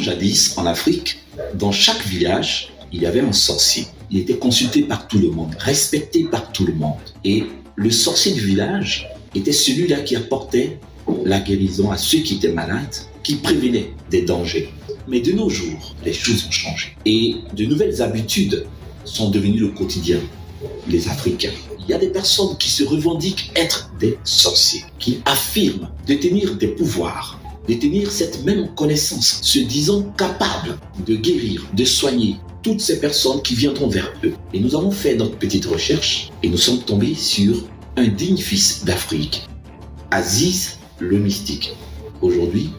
jadis, en Afrique, dans chaque village, il y avait un sorcier. Il était consulté par tout le monde, respecté par tout le monde. Et le sorcier du village était celui-là qui apportait la guérison à ceux qui étaient malades, qui prévenait des dangers. Mais de nos jours, les choses ont changé. Et de nouvelles habitudes sont devenues le quotidien des Africains. Il y a des personnes qui se revendiquent être des sorciers, qui affirment détenir des pouvoirs, détenir cette même connaissance, se disant capables de guérir, de soigner toutes ces personnes qui viendront vers eux. Et nous avons fait notre petite recherche et nous sommes tombés sur un digne fils d'Afrique, Aziz le Mystique. Aujourd'hui,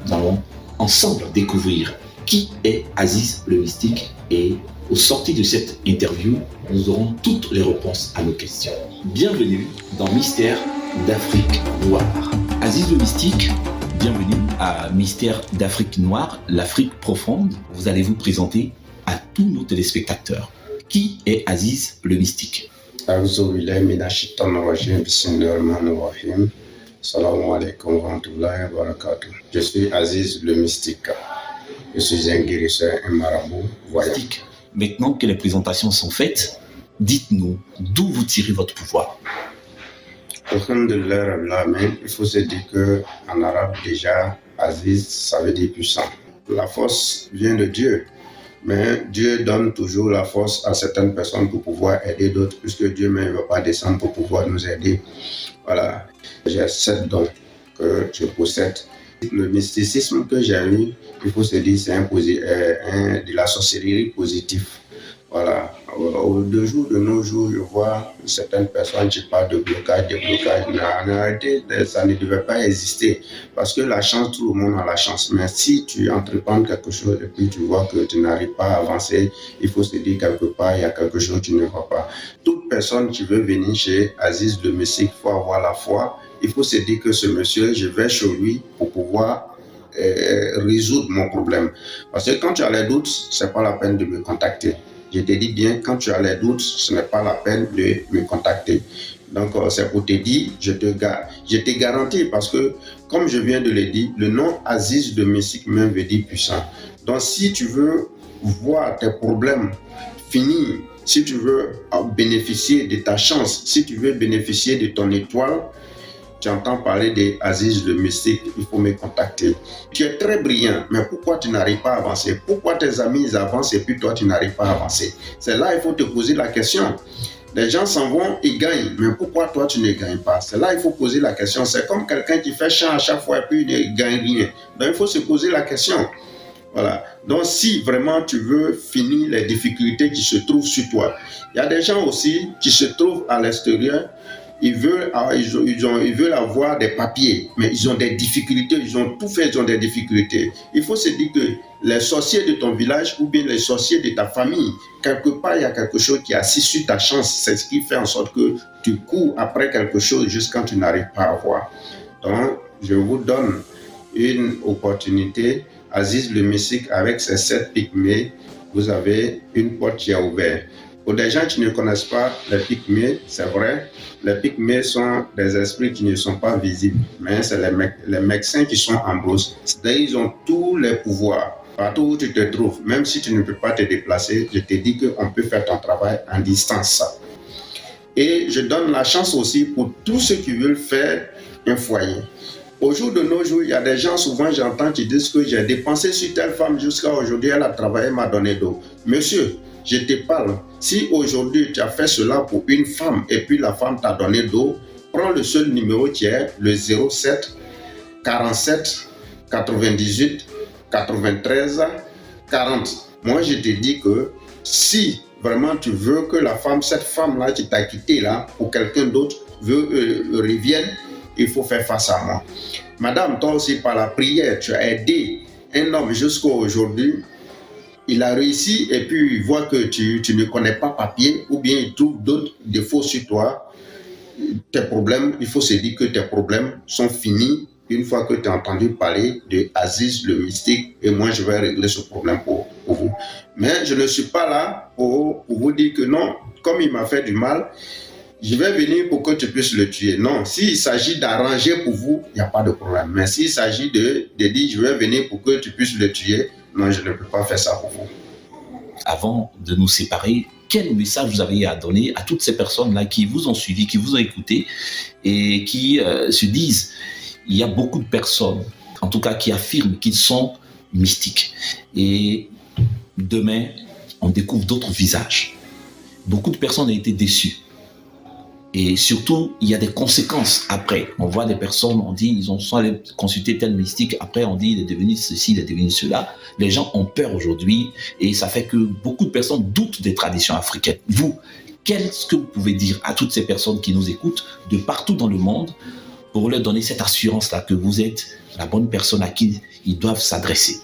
nous allons ensemble découvrir qui est Aziz le Mystique et au sorti de cette interview, nous aurons toutes les réponses à nos questions. Bienvenue dans Mystère d'Afrique Noire. Aziz le Mystique, bienvenue à Mystère d'Afrique Noire, l'Afrique profonde. Vous allez vous présenter à tous nos téléspectateurs. Qui est Aziz le Mystique? Je suis Aziz le Mystique. Je suis un guérisseur, un marabout. Voilà. Maintenant que les présentations sont faites, dites-nous d'où vous tirez votre pouvoir. Alhamdulillah, il faut se dire qu'en arabe déjà, Aziz, ça veut dire puissant. La force vient de Dieu, mais Dieu donne toujours la force à certaines personnes pour pouvoir aider d'autres, puisque Dieu même ne va pas descendre pour pouvoir nous aider. Voilà, j'ai 7 dons que je possède. Le mysticisme que j'ai eu, il faut se dire, c'est de la sorcellerie positive. Voilà. De nos jours, je vois certaines personnes qui parlent de blocage, Mais en réalité, ça ne devait pas exister. Parce que la chance, tout le monde a la chance. Mais si tu entreprends quelque chose et puis tu vois que tu n'arrives pas à avancer, il faut se dire quelque part, il y a quelque chose qui ne va pas. Toute personne qui veut venir chez Aziz le Mystique, il faut avoir la foi. Il faut se dire que ce monsieur, je vais chez lui pour pouvoir résoudre mon problème. Parce que quand tu as les doutes, ce n'est pas la peine de me contacter. Je te dis bien, quand tu as les doutes, ce n'est pas la peine de me contacter. Donc, c'est pour te dire, je te garantis, parce que, comme je viens de le dire, le nom Aziz le Mystique même veut dire puissant. Donc, si tu veux voir tes problèmes finir, si tu veux bénéficier de ta chance, si tu veux bénéficier de ton étoile, tu entends parler d'Aziz le Mystique, il faut me contacter. Tu es très brillant, mais pourquoi tu n'arrives pas à avancer? Pourquoi tes amis ils avancent et puis toi tu n'arrives pas à avancer? C'est là il faut te poser la question. Les gens s'en vont, ils gagnent, mais pourquoi toi tu ne gagnes pas? C'est là il faut poser la question. C'est comme quelqu'un qui fait champ à chaque fois et puis il ne gagne rien. Donc il faut se poser la question. Voilà. Donc si vraiment tu veux finir les difficultés qui se trouvent sur toi, il y a des gens aussi qui se trouvent à l'extérieur. Ils veulent avoir des papiers, mais ils ont des difficultés, ils ont tout fait, ils ont des difficultés. Il faut se dire que les sorciers de ton village ou bien les sorciers de ta famille, quelque part, il y a quelque chose qui est assis sur ta chance. C'est ce qui fait en sorte que tu cours après quelque chose jusqu'à quand tu n'arrives pas à voir. Donc, je vous donne une opportunité. Aziz le Mystique, avec ses 7 pygmées, vous avez une porte qui est ouverte. Pour des gens qui ne connaissent pas les pygmées, c'est vrai, les pygmées sont des esprits qui ne sont pas visibles, mais c'est les médecins qui sont en brousse. C'est-à-dire ils ont tous les pouvoirs. Partout où tu te trouves, même si tu ne peux pas te déplacer, je te dis qu'on peut faire ton travail en distance. Et je donne la chance aussi pour tous ceux qui veulent faire un foyer. Au jour de nos jours, il y a des gens, souvent j'entends qui disent que j'ai dépensé sur telle femme jusqu'à aujourd'hui, elle a travaillé, m'a donné d'eau. Monsieur, je te parle, si aujourd'hui tu as fait cela pour une femme et puis la femme t'a donné d'eau, prends le seul numéro qui est le 07 47 98 93 40. Moi je te dis que si vraiment tu veux que cette femme-là qui t'a quitté là, pour quelqu'un d'autre revienne, il faut faire face à moi. Madame, toi aussi par la prière, tu as aidé un homme jusqu'à aujourd'hui. Il a réussi et puis il voit que tu ne connais pas papier ou bien il trouve d'autres défauts sur toi. Tes problèmes, il faut se dire que tes problèmes sont finis une fois que tu as entendu parler de Aziz le Mystique et moi je vais régler ce problème pour vous. Mais je ne suis pas là pour vous dire que non, comme il m'a fait du mal, je vais venir pour que tu puisses le tuer. Non, s'il s'agit d'arranger pour vous, il n'y a pas de problème. Mais s'il s'agit de dire je vais venir pour que tu puisses le tuer, non, je ne peux pas faire ça pour vous. Avant de nous séparer, quel message vous avez à donner à toutes ces personnes-là qui vous ont suivi, qui vous ont écouté et qui se disent, il y a beaucoup de personnes, en tout cas qui affirment qu'ils sont mystiques. Et demain, on découvre d'autres visages. Beaucoup de personnes ont été déçues. Et surtout, il y a des conséquences après. On voit des personnes, on dit, ils ont sont allés consulter tel mystique. Après, on dit, il est devenu ceci, il est devenu cela. Les gens ont peur aujourd'hui et ça fait que beaucoup de personnes doutent des traditions africaines. Vous, qu'est-ce que vous pouvez dire à toutes ces personnes qui nous écoutent de partout dans le monde pour leur donner cette assurance-là que vous êtes la bonne personne à qui ils doivent s'adresser?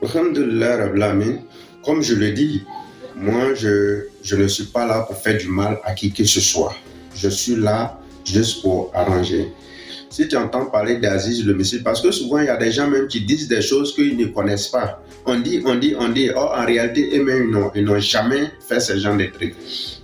Alhamdulillah, Rabbil Alamin, comme je le dis, moi, je ne suis pas là pour faire du mal à qui que ce soit. Je suis là juste pour arranger. Si tu entends parler d'Aziz le Messie, parce que souvent, il y a des gens même qui disent des choses qu'ils ne connaissent pas. On dit. Or, en réalité, eux-mêmes, ils n'ont jamais fait ce genre de trucs.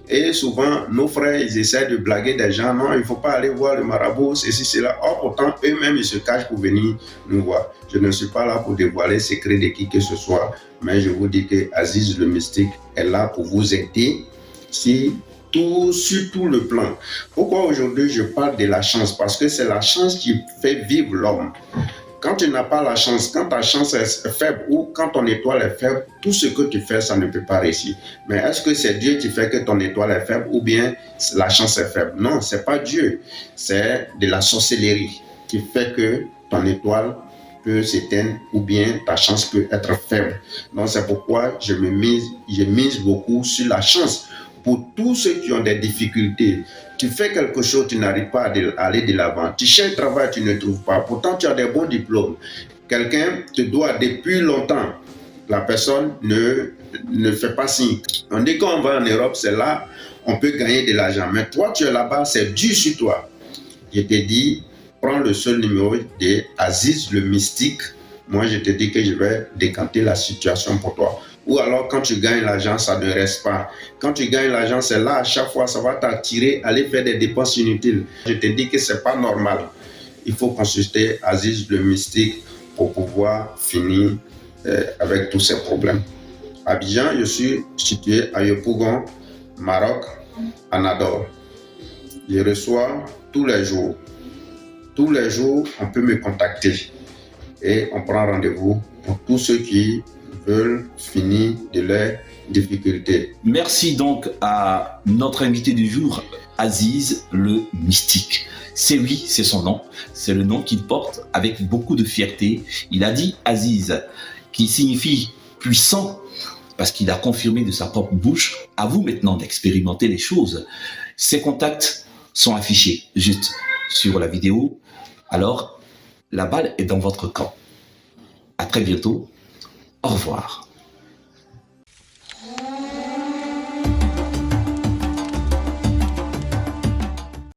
Et souvent, nos frères, ils essaient de blaguer des gens. Non, il ne faut pas aller voir le marabout, ceci, cela. Or, pourtant, eux-mêmes, ils se cachent pour venir nous voir. Je ne suis pas là pour dévoiler le secret de qui que ce soit. Mais je vous dis que Aziz le mystique est là pour vous aider sur tout le plan. Pourquoi aujourd'hui je parle de la chance? Parce que c'est la chance qui fait vivre l'homme. Quand tu n'as pas la chance, quand ta chance est faible ou quand ton étoile est faible, tout ce que tu fais, ça ne peut pas réussir. Mais est-ce que c'est Dieu qui fait que ton étoile est faible ou bien la chance est faible? Non, ce n'est pas Dieu. C'est de la sorcellerie qui fait que ton étoile peut s'éteindre ou bien ta chance peut être faible. Donc c'est pourquoi je mise beaucoup sur la chance. Pour tous ceux qui ont des difficultés, tu fais quelque chose, tu n'arrives pas à aller de l'avant. Tu cherches travail, tu ne trouves pas. Pourtant, tu as des bons diplômes. Quelqu'un te doit depuis longtemps. La personne ne fait pas signe. On dit qu'on va en Europe, c'est là, on peut gagner de l'argent. Mais toi, tu es là-bas, c'est dur sur toi. Je te dis, prends le seul numéro de Aziz le mystique. Moi, je te dis que je vais décanter la situation pour toi. Ou alors, quand tu gagnes l'argent, ça ne reste pas. Quand tu gagnes l'argent, c'est là, à chaque fois, ça va t'attirer à aller faire des dépenses inutiles. Je te dis que ce n'est pas normal. Il faut consulter Aziz le mystique pour pouvoir finir avec tous ces problèmes. À Abidjan, je suis situé à Yopougon, Maroc, à Nador. Je reçois tous les jours. Tous les jours, on peut me contacter et on prend rendez-vous pour tous ceux qui veulent finir de leurs difficultés. Merci donc à notre invité du jour, Aziz le mystique. C'est lui, c'est son nom, c'est le nom qu'il porte avec beaucoup de fierté. Il a dit Aziz, qui signifie puissant, parce qu'il a confirmé de sa propre bouche. À vous maintenant d'expérimenter les choses. Ses contacts sont affichés juste sur la vidéo. Alors, la balle est dans votre camp. À très bientôt. Au revoir.